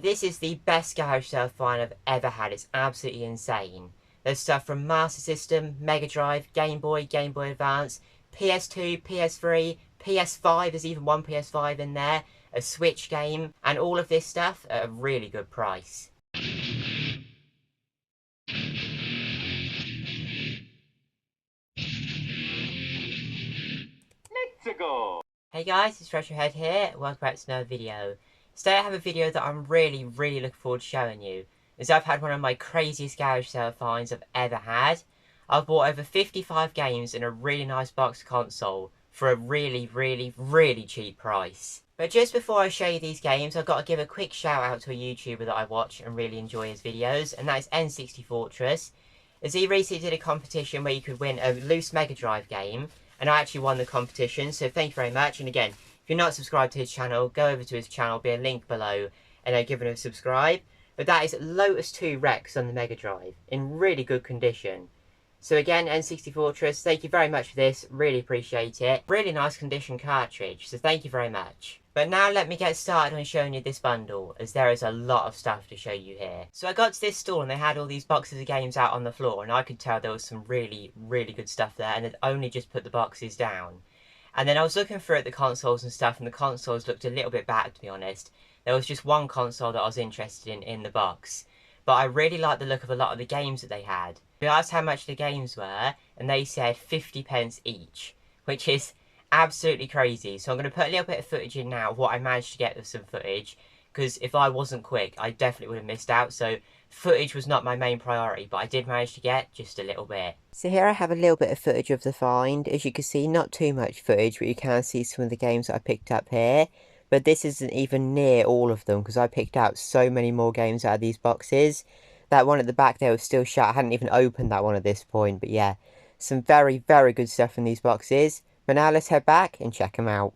this is the best garage sale find I've ever had. It's absolutely insane. There's stuff from Master System, Mega Drive, Game Boy, Game Boy Advance, PS2, PS3, PS5, there's even one PS5 in there, a Switch game, and all of this stuff at a really good price. Let's go! Hey guys, it's Retrohead here, welcome back to another video. Today I have a video that I'm really looking forward to showing you, as I've had one of my craziest garage sale finds I've ever had. I've bought over 55 games in a really nice box console for a really cheap price. But just before I show you these games, I've got to give a quick shout out to a YouTuber that I watch and really enjoy his videos, and that is N64tress, as he recently did a competition where you could win a loose Mega Drive game, and I actually won the competition, so thank you very much. And again, if you're not subscribed to his channel, go over to his channel, be a link below, and give him a subscribe. But that is Lotus 2 Rex on the Mega Drive, in really good condition. So again, N64tress, thank you very much for this, really appreciate it. Really nice condition cartridge, so thank you very much. But now let me get started on showing you this bundle, as there is a lot of stuff to show you here. So I got to this store and they had all these boxes of games out on the floor, and I could tell there was some really good stuff there, and they'd only just put the boxes down. And then I was looking through at the consoles and stuff, and the consoles looked a little bit battered, to be honest. There was just one console that I was interested in the box. But I really liked the look of a lot of the games that they had. I asked how much the games were, and they said 50p each, which is absolutely crazy. So I'm going to put a little bit of footage in now of what I managed to get with some footage, because if I wasn't quick, I definitely would have missed out. So footage was not my main priority, but I did manage to get just a little bit. So here I have a little bit of footage of the find. As you can see, not too much footage, but you can see some of the games that I picked up here. But this isn't even near all of them, because I picked out so many more games out of these boxes. That one at the back there was still shut. I hadn't even opened that one at this point. But yeah, some very good stuff in these boxes. But now let's head back and check them out.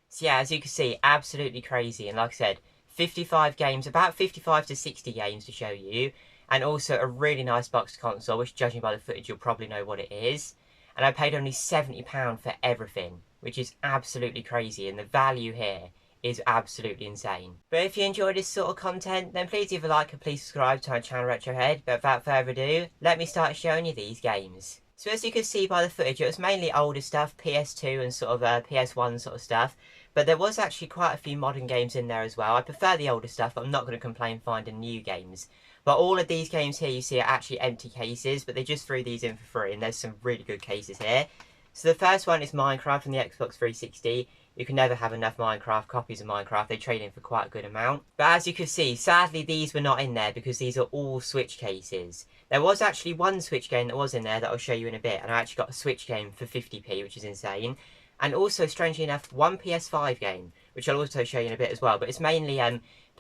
So yeah, as you can see, absolutely crazy. And like I said, 55 games, about 55 to 60 games to show you. And also a really nice box console, which judging by the footage, you'll probably know what it is. And I paid only £70 for everything, which is absolutely crazy. And the value here is absolutely insane. But if you enjoy this sort of content, then please leave a like and please subscribe to my channel Retrohead. But without further ado, let me start showing you these games. So as you can see by the footage, it was mainly older stuff, PS2 and sort of PS1 sort of stuff. But there was actually quite a few modern games in there as well. I prefer the older stuff, but I'm not going to complain finding new games. But all of these games here you see are actually empty cases, but they just threw these in for free, and there's some really good cases here. So the first one is Minecraft from the Xbox 360. You can never have enough Minecraft copies of Minecraft. They trade in for quite a good amount. But as you can see, sadly these were not in there because these are all Switch cases. There was actually one Switch game that was in there that I'll show you in a bit. And I actually got a Switch game for 50p, which is insane. And also, strangely enough, one PS5 game, which I'll also show you in a bit as well. But it's mainly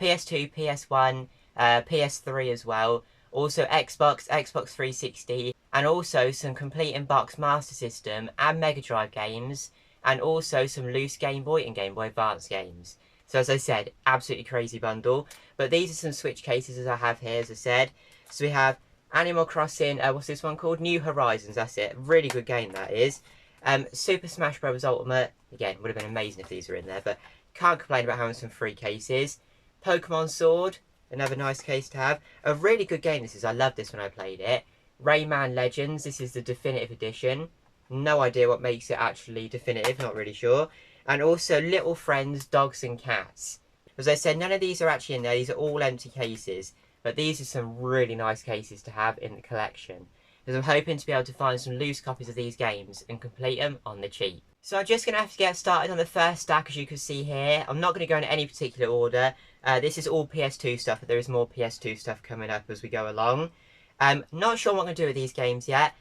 PS2, PS1, PS3 as well. Also Xbox, Xbox 360. And also some complete in-box Master System and Mega Drive games. And also some loose Game Boy and Game Boy Advance games. So as I said, absolutely crazy bundle. But these are some Switch cases as I have here, as I said. So we have Animal Crossing, what's this one called? New Horizons, that's it. Really good game that is. Super Smash Bros. Ultimate. Again, would have been amazing if these were in there. But can't complain about having some free cases. Pokemon Sword, another nice case to have. A really good game this is. I loved this when I played it. Rayman Legends, this is the definitive edition. No idea what makes it actually definitive, not really sure. And also Little Friends, Dogs and Cats. As I said, none of these are actually in there. These are all empty cases. But these are some really nice cases to have in the collection. As I'm hoping to be able to find some loose copies of these games and complete them on the cheap. So I'm just going to have to get started on the first stack, as you can see here. I'm not going to go in any particular order. This is all PS2 stuff, but there is more PS2 stuff coming up as we go along. Not sure what I'm going to do with these games yet.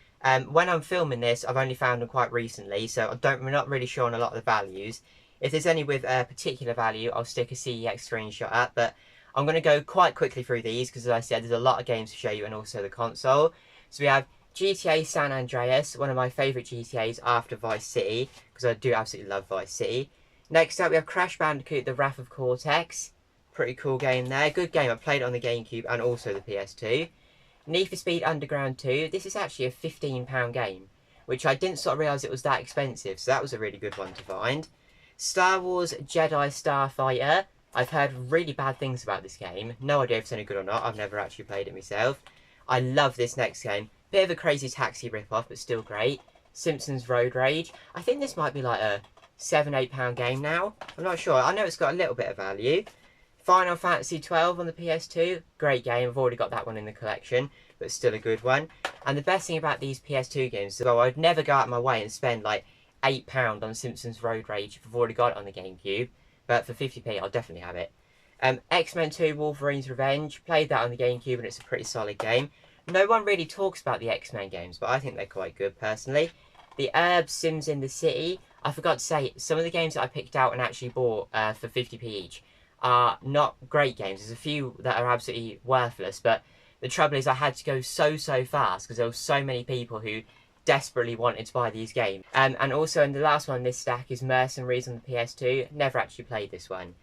When I'm filming this, I've only found them quite recently, so I'm not really sure on a lot of the values. If there's any with a particular value, I'll stick a CEX screenshot up, but I'm going to go quite quickly through these, because as I said, there's a lot of games to show you, and also the console. So we have GTA San Andreas, one of my favourite GTAs after Vice City, because I do absolutely love Vice City. Next up, we have Crash Bandicoot, The Wrath of Cortex. Pretty cool game there. Good game. I played it on the GameCube and also the PS2. Need for Speed Underground 2. This is actually a £15 game, which I didn't sort of realise it was that expensive, so that was a really good one to find. Star Wars Jedi Starfighter. I've heard really bad things about this game. No idea if it's any good or not. I've never actually played it myself. I love this next game. Bit of a Crazy Taxi rip-off, but still great. Simpsons Road Rage. I think this might be like a £7-8 game now. I'm not sure. I know it's got a little bit of value. Final Fantasy 12 on the PS2. Great game. I've already got that one in the collection, but still a good one. And the best thing about these PS2 games is, well, I'd never go out of my way and spend like £8 on Simpsons Road Rage if I've already got it on the GameCube. But for 50p, I'll definitely have it. X-Men 2 Wolverine's Revenge. Played that on the GameCube and it's a pretty solid game. No one really talks about the X-Men games, but I think they're quite good personally. The Herbs Sims in the City. I forgot to say, some of the games that I picked out and actually bought for 50p each are not great games. There's a few that are absolutely worthless, but the trouble is I had to go so fast because there were so many people who desperately wanted to buy these games. And also in the last one in this stack is Mercenaries on the PS2. Never actually played this one.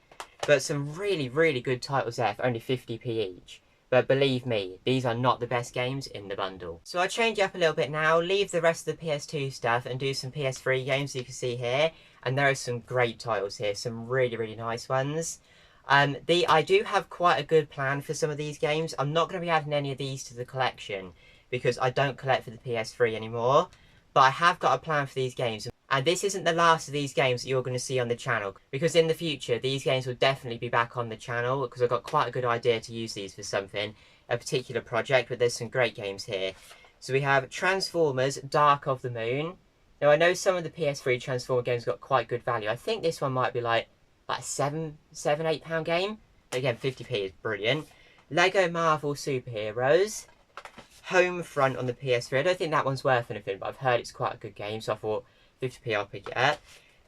But some really good titles there for only 50p each. But believe me, these are not the best games in the bundle. So I'll change it up a little bit now, leave the rest of the PS2 stuff and do some PS3 games you can see here. And there are some great titles here, some really nice ones. I do have quite a good plan for some of these games. I'm not going to be adding any of these to the collection because I don't collect for the PS3 anymore. But I have got a plan for these games. And this isn't the last of these games that you're going to see on the channel. Because in the future, these games will definitely be back on the channel. Because I've got quite a good idea to use these for something. A particular project. But there's some great games here. So we have Transformers Dark of the Moon. Now I know some of the PS3 Transformer games got quite good value. I think this one might be like a £7-8 game. But again, 50p is brilliant. Lego Marvel Superheroes. Homefront on the PS3. I don't think that one's worth anything. But I've heard it's quite a good game. So I thought 50p, I'll pick it up.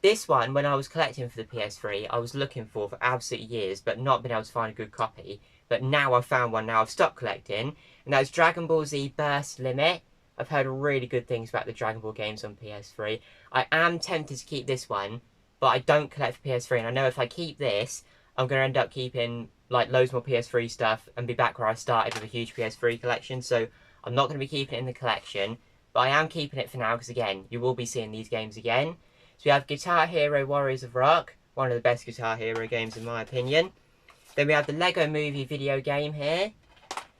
This one, when I was collecting for the PS3, I was looking for absolute years, but not been able to find a good copy. But now I've found one, now I've stopped collecting, and that's Dragon Ball Z Burst Limit. I've heard really good things about the Dragon Ball games on PS3. I am tempted to keep this one, but I don't collect for PS3, and I know if I keep this, I'm going to end up keeping like loads more PS3 stuff, and be back where I started with a huge PS3 collection, so I'm not going to be keeping it in the collection. But I am keeping it for now because, again, you will be seeing these games again. So we have Guitar Hero Warriors of Rock. One of the best Guitar Hero games in my opinion. Then we have the Lego Movie video game here.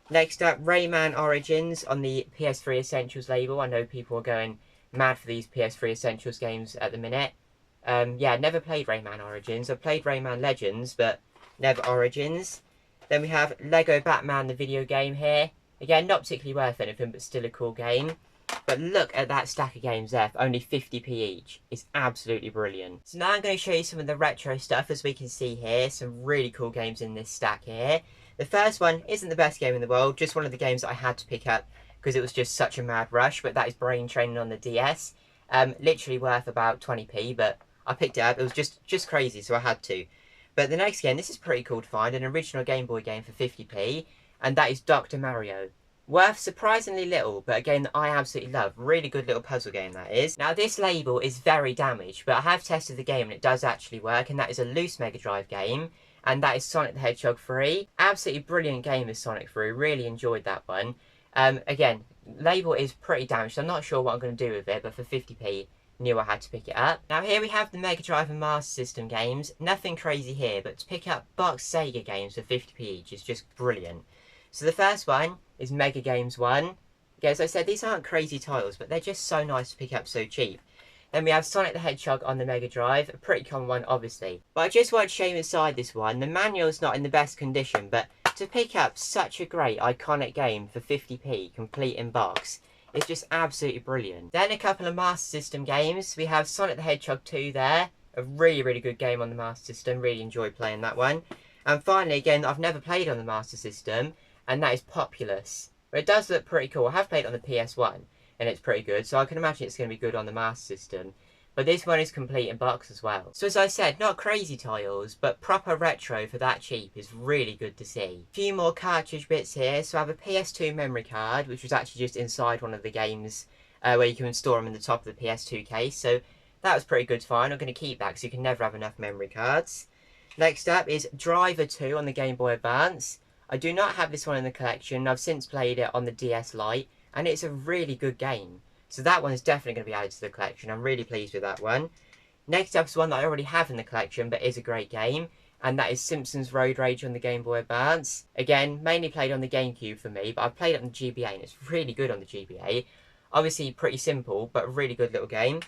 Next up, Rayman Origins on the PS3 Essentials label. I know people are going mad for these PS3 Essentials games at the minute. Yeah, never played Rayman Origins. I've played Rayman Legends, but never Origins. Then we have Lego Batman the video game here. Again, not particularly worth anything, but still a cool game. But look at that stack of games there for only 50p each. It's absolutely brilliant. So now I'm going to show you some of the retro stuff, as we can see here. Some really cool games in this stack here. The first one isn't the best game in the world, just one of the games that I had to pick up because it was just such a mad rush, but that is Brain Training on the DS. Literally worth about 20p, but I picked it up. It was just crazy, so I had to. But the next game, this is pretty cool to find, an original Game Boy game for 50p, and that is Dr. Mario. Worth surprisingly little, but a game that I absolutely love. Really good little puzzle game that is. Now this label is very damaged, but I have tested the game and it does actually work, and that is a loose Mega Drive game, and that is Sonic the Hedgehog 3. Absolutely brilliant game is Sonic 3, really enjoyed that one. Again, label is pretty damaged, I'm not sure what I'm going to do with it, but for 50p, knew I had to pick it up. Now here we have the Mega Drive and Master System games. Nothing crazy here, but to pick up box Sega games for 50p each is just brilliant. So the first one is Mega Games 1. Okay, as I said, these aren't crazy titles, but they're just so nice to pick up so cheap. Then we have Sonic the Hedgehog on the Mega Drive, a pretty common one, obviously. But I just wanted to show you inside this one. The manual's not in the best condition, but to pick up such a great, iconic game for 50p, complete in box, is just absolutely brilliant. Then a couple of Master System games. We have Sonic the Hedgehog 2 there, a really good game on the Master System. Really enjoyed playing that one. And finally, again, that I've never played on the Master System, and that is Populous. But it does look pretty cool. I have played it on the PS1, and it's pretty good, so I can imagine it's going to be good on the Master System. But this one is complete in box as well. So as I said, not crazy titles, but proper retro for that cheap is really good to see. A few more cartridge bits here. So I have a PS2 memory card, which was actually just inside one of the games where you can store them in the top of the PS2 case. So that was pretty good to find. I'm going to keep that because you can never have enough memory cards. Next up is Driver 2 on the Game Boy Advance. I do not have this one in the collection. I've since played it on the DS Lite, and it's a really good game. So that one is definitely going to be added to the collection. I'm really pleased with that one. Next up is one that I already have in the collection, but is a great game, and that is Simpsons Road Rage on the Game Boy Advance. Again, mainly played on the GameCube for me, but I've played it on the GBA, and it's really good on the GBA. Obviously pretty simple, but a really good little game.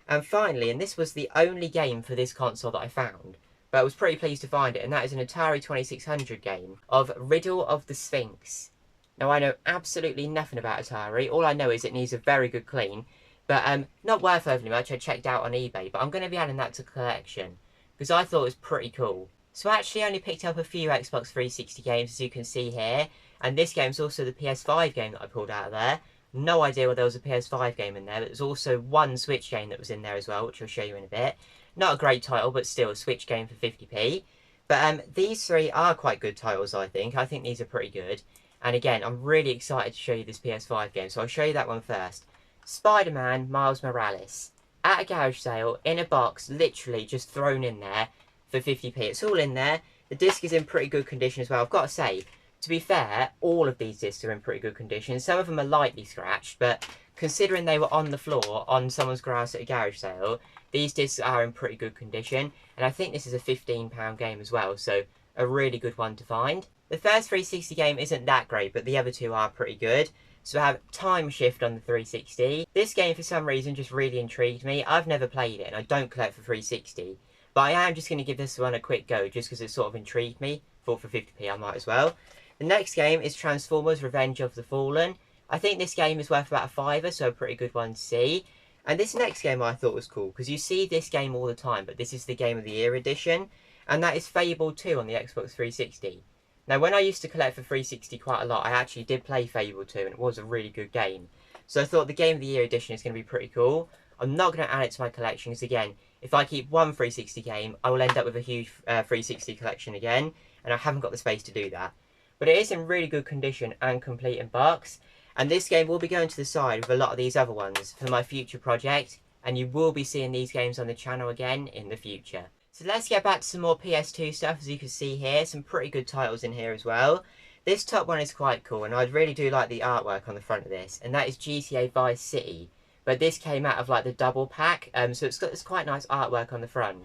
And finally, and this was the only game for this console that I found, but I was pretty pleased to find it, and that is an Atari 2600 game of Riddle of the Sphinx. Now, I know absolutely nothing about Atari. All I know is it needs a very good clean, but not worth overly much. I checked out on eBay, but I'm going to be adding that to collection, because I thought it was pretty cool. So I actually only picked up a few Xbox 360 games, as you can see here, and this game's also the PS5 game that I pulled out of there. No idea why there was a PS5 game in there, but there's also one Switch game that was in there as well, which I'll show you in a bit. Not a great title, but still a Switch game for 50p. But these three are quite good titles, I think. I think these are pretty good. And again, I'm really excited to show you this PS5 game, so I'll show you that one first. Spider-Man Miles Morales. At a garage sale, in a box, literally just thrown in there for 50p. It's all in there. The disc is in pretty good condition as well. I've got to say, to be fair, all of these discs are in pretty good condition. Some of them are lightly scratched, but considering they were on the floor on someone's grass at a garage sale, these discs are in pretty good condition. And I think this is a £15 game as well, so a really good one to find. The first 360 game isn't that great, but the other two are pretty good. So I have Time Shift on the 360. This game, for some reason, just really intrigued me. I've never played it, and I don't collect for 360. But I am just going to give this one a quick go, just because it sort of intrigued me. Thought for 50p I might as well. The next game is Transformers Revenge of the Fallen. I think this game is worth about a fiver, so a pretty good one to see. And this next game I thought was cool, because you see this game all the time, but this is the Game of the Year edition. And that is Fable 2 on the Xbox 360. Now, when I used to collect for 360 quite a lot, I actually did play Fable 2, and it was a really good game. So I thought the Game of the Year edition is going to be pretty cool. I'm not going to add it to my collection, because again, if I keep one 360 game, I will end up with a huge 360 collection again, and I haven't got the space to do that. But it is in really good condition and complete in box, and this game will be going to the side with a lot of these other ones for my future project, and you will be seeing these games on the channel again in the future. So let's get back to some more PS2 stuff. As you can see here, some pretty good titles in here as well. This top one is quite cool, and I really do like the artwork on the front of this, and that is GTA Vice City. But this came out of like the double pack, so it's got this quite nice artwork on the front.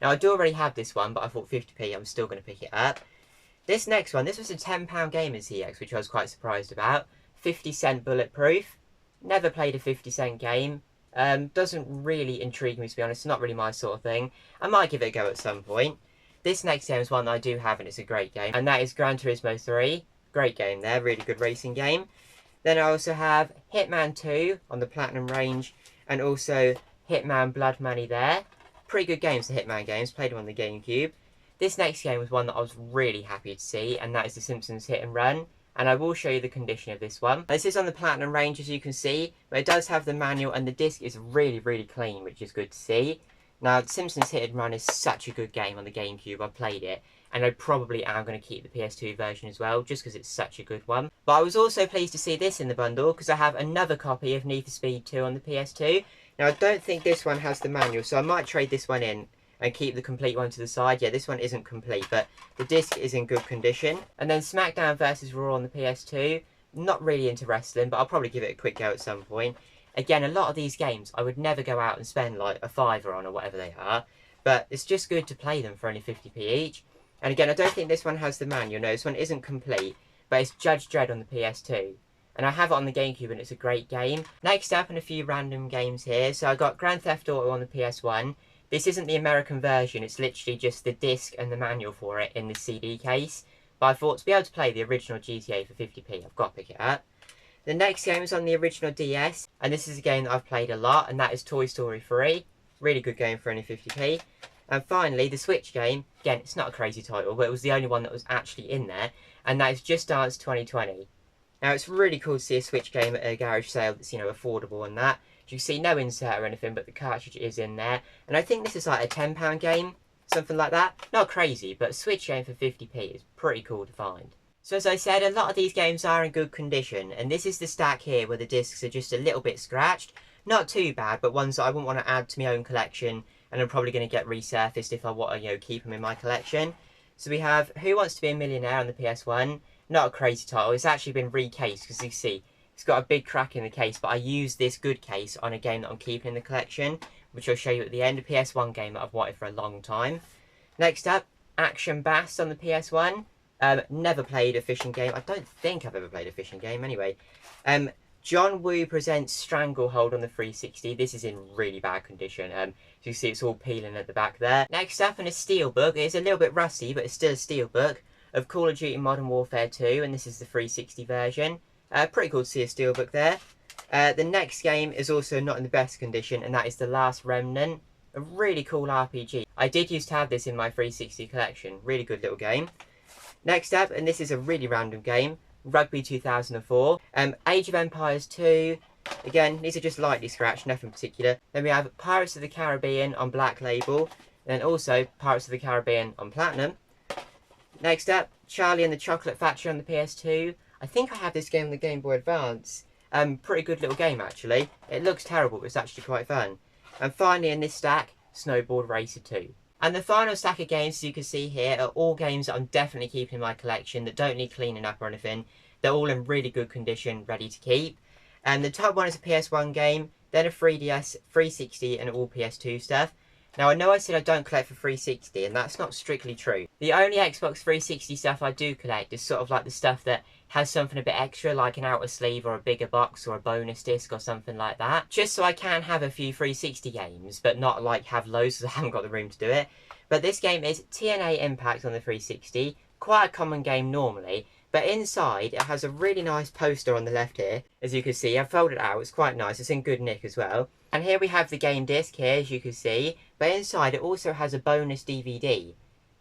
Now, I do already have this one, but I thought 50p, I'm still going to pick it up. This next one, this was a £10 game in CX, which I was quite surprised about. 50 cent Bulletproof. Never played a 50 cent game. Doesn't really intrigue me, to be honest. It's not really my sort of thing. I might give it a go at some point. This next game is one that I do have, and it's a great game. And that is Gran Turismo 3. Great game there. Really good racing game. Then I also have Hitman 2 on the Platinum range. And also Hitman Blood Money there. Pretty good games, the Hitman games. Played them on the GameCube. This next game was one that I was really happy to see. And that is The Simpsons Hit and Run. And I will show you the condition of this one. This is on the Platinum range, as you can see, but it does have the manual, and the disc is really, really clean, which is good to see. Now, Simpsons Hit and Run is such a good game on the GameCube. I played it, and I probably am going to keep the PS2 version as well, just because it's such a good one. But I was also pleased to see this in the bundle, because I have another copy of Need for Speed 2 on the PS2. Now, I don't think this one has the manual, so I might trade this one in and keep the complete one to the side. Yeah, this one isn't complete, but the disc is in good condition. And then SmackDown vs Raw on the PS2. Not really into wrestling, but I'll probably give it a quick go at some point. Again, a lot of these games I would never go out and spend like a fiver on or whatever they are, but it's just good to play them for only 50p each. And again, I don't think this one has the manual. No, this one isn't complete, but it's Judge Dredd on the PS2. And I have it on the GameCube, and it's a great game. Next up, and a few random games here. So I got Grand Theft Auto on the PS1. This isn't the American version, it's literally just the disc and the manual for it in the CD case. But I thought, to be able to play the original GTA for 50p, I've got to pick it up. The next game is on the original DS, and this is a game that I've played a lot, and that is Toy Story 3. Really good game for only 50p. And finally, the Switch game. Again, it's not a crazy title, but it was the only one that was actually in there, and that is Just Dance 2020. Now, it's really cool to see a Switch game at a garage sale that's, you know, affordable and that. You see no insert or anything, but the cartridge is in there. And I think this is like a £10 game, something like that. Not crazy, but a Switch game for 50p is pretty cool to find. So as I said, a lot of these games are in good condition. And this is the stack here where the discs are just a little bit scratched. Not too bad, but ones that I wouldn't want to add to my own collection. And I'm probably going to get resurfaced if I want to, you know, keep them in my collection. So we have Who Wants to Be a Millionaire on the PS1. Not a crazy title. It's actually been recased, because you see, it's got a big crack in the case, but I used this good case on a game that I'm keeping in the collection, which I'll show you at the end, a PS1 game that I've wanted for a long time. Next up, Action Bass on the PS1. Never played a fishing game. I don't think I've ever played a fishing game anyway. John Woo Presents Stranglehold on the 360. This is in really bad condition. As you see, it's all peeling at the back there. Next up, in a steelbook. It's a little bit rusty, but it's still a steelbook of Call of Duty Modern Warfare 2, and this is the 360 version. Pretty cool to see a steelbook there. The next game is also not in the best condition, and that is The Last Remnant. A really cool RPG. I did used to have this in my 360 collection. Really good little game. Next up, and this is a really random game, Rugby 2004. Age of Empires 2. Again, these are just lightly scratched, nothing particular. Then we have Pirates of the Caribbean on Black Label. And then also Pirates of the Caribbean on Platinum. Next up, Charlie and the Chocolate Factory on the PS2. I think I have this game on the Game Boy Advance. Pretty good little game actually. It looks terrible, but it's actually quite fun. And finally in this stack, Snowboard Racer 2. And the final stack of games, as you can see here, are all games that I'm definitely keeping in my collection that don't need cleaning up or anything. They're all in really good condition, ready to keep. And the top one is a PS1 game, then a 3DS, 360 and all PS2 stuff. Now I know I said I don't collect for 360 and that's not strictly true. The only Xbox 360 stuff I do collect is sort of like the stuff that has something a bit extra, like an outer sleeve or a bigger box or a bonus disc or something like that. Just so I can have a few 360 games, but not like have loads because I haven't got the room to do it. But this game is TNA Impact on the 360, quite a common game normally, but inside it has a really nice poster on the left here. As you can see, I've folded it out, it's quite nice, it's in good nick as well. And here we have the game disc here, as you can see, but inside it also has a bonus DVD.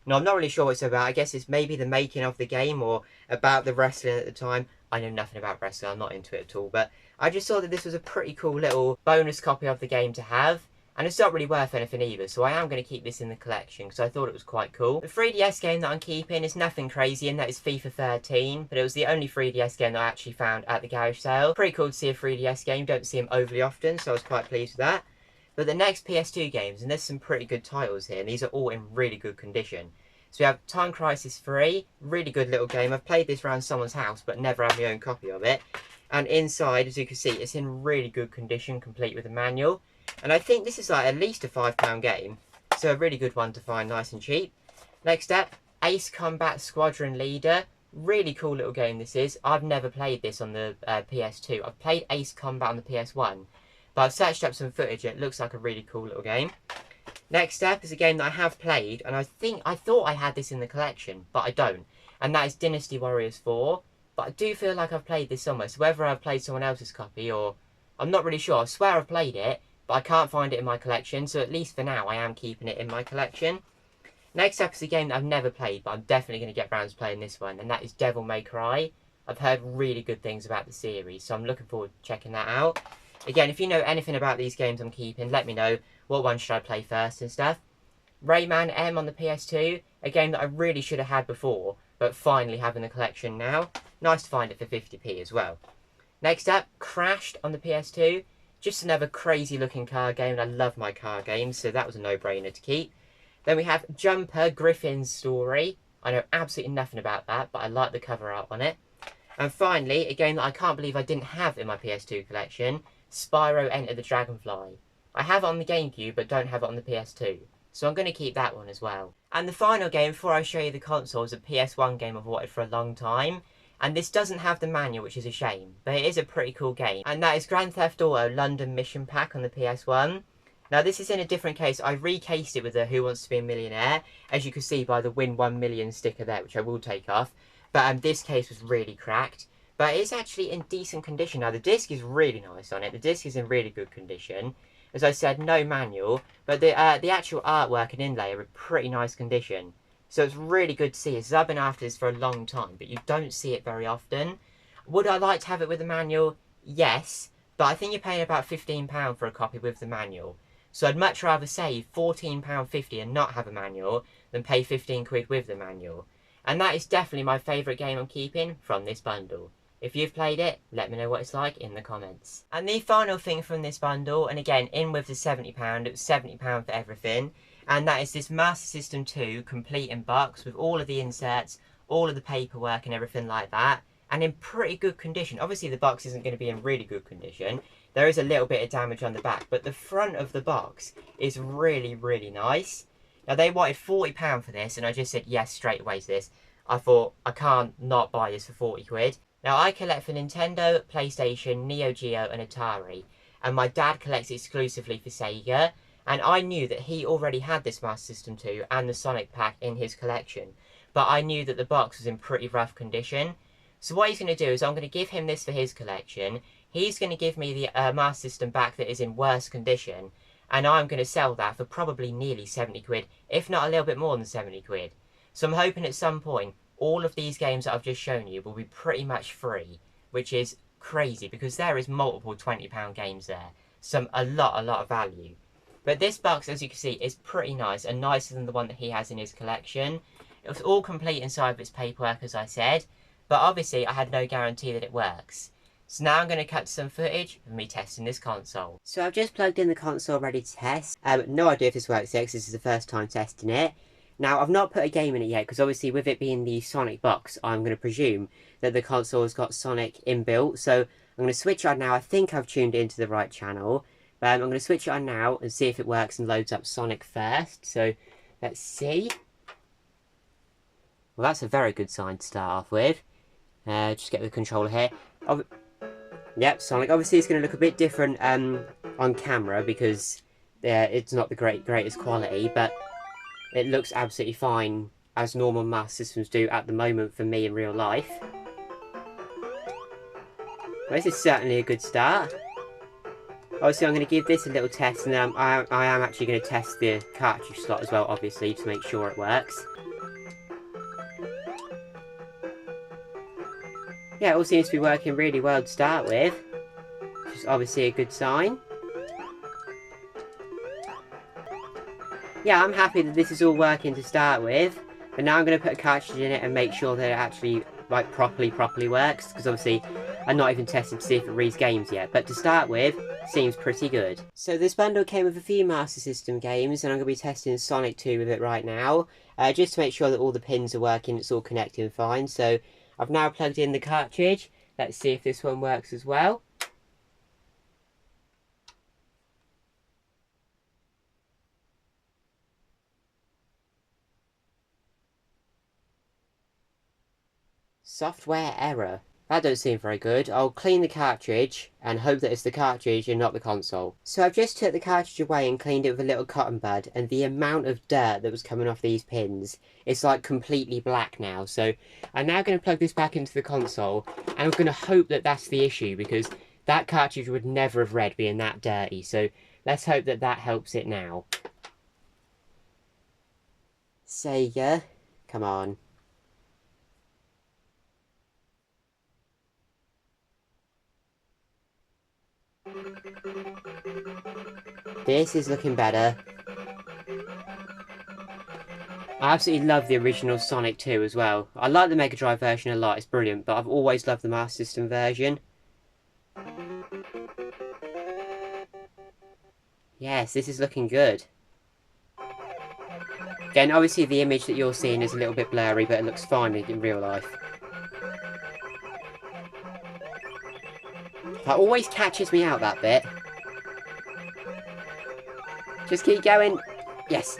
Now, I'm not really sure what it's about. I guess it's maybe the making of the game or about the wrestling at the time. I know nothing about wrestling. I'm not into it at all. But I just thought that this was a pretty cool little bonus copy of the game to have. And it's not really worth anything either. So I am going to keep this in the collection because I thought it was quite cool. The 3DS game that I'm keeping is nothing crazy, and that is FIFA 13. But it was the only 3DS game that I actually found at the garage sale. Pretty cool to see a 3DS game. Don't see them overly often. So I was quite pleased with that. But the next PS2 games, and there's some pretty good titles here, and these are all in really good condition. So we have Time Crisis 3, really good little game. I've played this around someone's house, but never had my own copy of it. And inside, as you can see, it's in really good condition, complete with a manual. And I think this is like at least a £5 game, so a really good one to find nice and cheap. Next up, Ace Combat Squadron Leader. Really cool little game this is. I've never played this on the PS2. I've played Ace Combat on the PS1. But I've searched up some footage and it looks like a really cool little game. Next up is a game that I have played, and I thought I had this in the collection, but I don't. And that is Dynasty Warriors 4. But I do feel like I've played this somewhere, so whether I've played someone else's copy or... I'm not really sure. I swear I've played it, but I can't find it in my collection, so at least for now I am keeping it in my collection. Next up is a game that I've never played, but I'm definitely going to get round to playing this one, and that is Devil May Cry. I've heard really good things about the series, so I'm looking forward to checking that out. Again, if you know anything about these games I'm keeping, let me know. What one should I play first and stuff. Rayman M on the PS2, a game that I really should have had before, but finally have in the collection now. Nice to find it for 50p as well. Next up, Crashed on the PS2. Just another crazy looking car game, and I love my car games, so that was a no-brainer to keep. Then we have Jumper Griffin's Story. I know absolutely nothing about that, but I like the cover art on it. And finally, a game that I can't believe I didn't have in my PS2 collection, Spyro Enter the Dragonfly. I have it on the GameCube, but don't have it on the PS2. So I'm going to keep that one as well. And the final game, before I show you the console, is a PS1 game I've wanted for a long time. And this doesn't have the manual, which is a shame. But it is a pretty cool game. And that is Grand Theft Auto London Mission Pack on the PS1. Now this is in a different case. I recased it with a Who Wants to Be a Millionaire. As you can see by the Win 1 Million sticker there, which I will take off. But this case was really cracked. But it's actually in decent condition. Now the disc is really nice on it. The disc is in really good condition. As I said, no manual, but the actual artwork and inlay are in pretty nice condition. So it's really good to see. I've been after this for a long time, but you don't see it very often. Would I like to have it with a manual? Yes, but I think you're paying about £15 for a copy with the manual. So I'd much rather save £14.50 and not have a manual than pay 15 quid with the manual. And that is definitely my favourite game I'm keeping from this bundle. If you've played it, let me know what it's like in the comments. And the final thing from this bundle, and again, in with the £70, it was £70 for everything, and that is this Master System 2 complete in box with all of the inserts, all of the paperwork and everything like that, and in pretty good condition. Obviously the box isn't going to be in really good condition. There is a little bit of damage on the back, but the front of the box is really, really nice. Now they wanted £40 for this, and I just said yes straight away to this. I thought, I can't not buy this for 40 quid. Now I collect for Nintendo, PlayStation, Neo Geo and Atari. And my dad collects exclusively for Sega. And I knew that he already had this Master System 2 and the Sonic pack in his collection. But I knew that the box was in pretty rough condition. So what he's going to do is I'm going to give him this for his collection. He's going to give me the Master System back that is in worse condition. And I'm going to sell that for probably nearly 70 quid, if not a little bit more than 70 quid. So I'm hoping at some point, all of these games that I've just shown you will be pretty much free, which is crazy because there is multiple £20 games there. A lot of value. But this box, as you can see, is pretty nice and nicer than the one that he has in his collection. It was all complete inside of its paperwork, as I said, but obviously I had no guarantee that it works. So now I'm going to cut some footage of me testing this console. So I've just plugged in the console ready to test. No idea if this works yet because this is the first time testing it. Now I've not put a game in it yet because obviously with it being the Sonic box, I'm going to presume that the console has got Sonic inbuilt. So I'm going to switch it on now. I think I've tuned it into the right channel. I'm going to switch it on now and see if it works and loads up Sonic first. So let's see. Well, that's a very good sign to start off with. Just get the controller here. Yep, Sonic. Obviously, it's going to look a bit different on camera because it's not the greatest quality, but it looks absolutely fine as normal Master Systems do at the moment for me in real life. Well, this is certainly a good start. Obviously, I'm going to give this a little test, and then I am actually going to test the cartridge slot as well, obviously, to make sure it works. Yeah, it all seems to be working really well to start with, which is obviously a good sign. Yeah, I'm happy that this is all working to start with, but now I'm going to put a cartridge in it and make sure that it actually like properly works, because obviously I'm not even tested to see if it reads games yet, but to start with, seems pretty good. So this bundle came with a few Master System games, and I'm going to be testing Sonic 2 with it right now, just to make sure that all the pins are working, it's all connecting fine. So I've now plugged in the cartridge. Let's see if this one works as well. Software error. That don't seem very good. I'll clean the cartridge and hope that it's the cartridge and not the console. So I've just took the cartridge away and cleaned it with a little cotton bud, and the amount of dirt that was coming off these pins, it's like completely black now. So I'm now going to plug this back into the console, and I'm going to hope that that's the issue, because that cartridge would never have read being that dirty. So let's hope that that helps it now. Sega, come on. This is looking better. I absolutely love the original Sonic 2 as well. I like the Mega Drive version a lot, it's brilliant, but I've always loved the Master System version. Yes, this is looking good. Again, obviously the image that you're seeing is a little bit blurry, but it looks fine in real life. That always catches me out, that bit. Just keep going. Yes.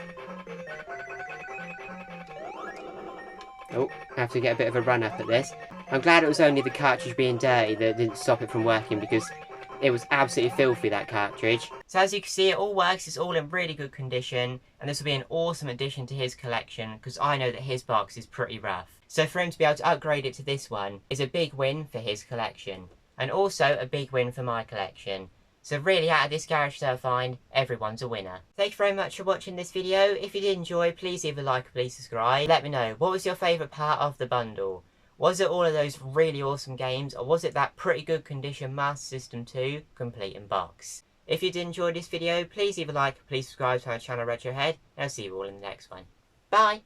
Oh, I have to get a bit of a run up at this. I'm glad it was only the cartridge being dirty that didn't stop it from working, because it was absolutely filthy, that cartridge. So as you can see, it all works. It's all in really good condition, and this will be an awesome addition to his collection, because I know that his box is pretty rough. So for him to be able to upgrade it to this one is a big win for his collection, and also a big win for my collection. So really, out of this garage sale find, everyone's a winner. Thank you very much for watching this video. If you did enjoy, please leave a like, please subscribe. Let me know, what was your favourite part of the bundle? Was it all of those really awesome games, or was it that pretty good condition Master System 2 complete in box? If you did enjoy this video, please leave a like, please subscribe to our channel Retrohead, and I'll see you all in the next one. Bye!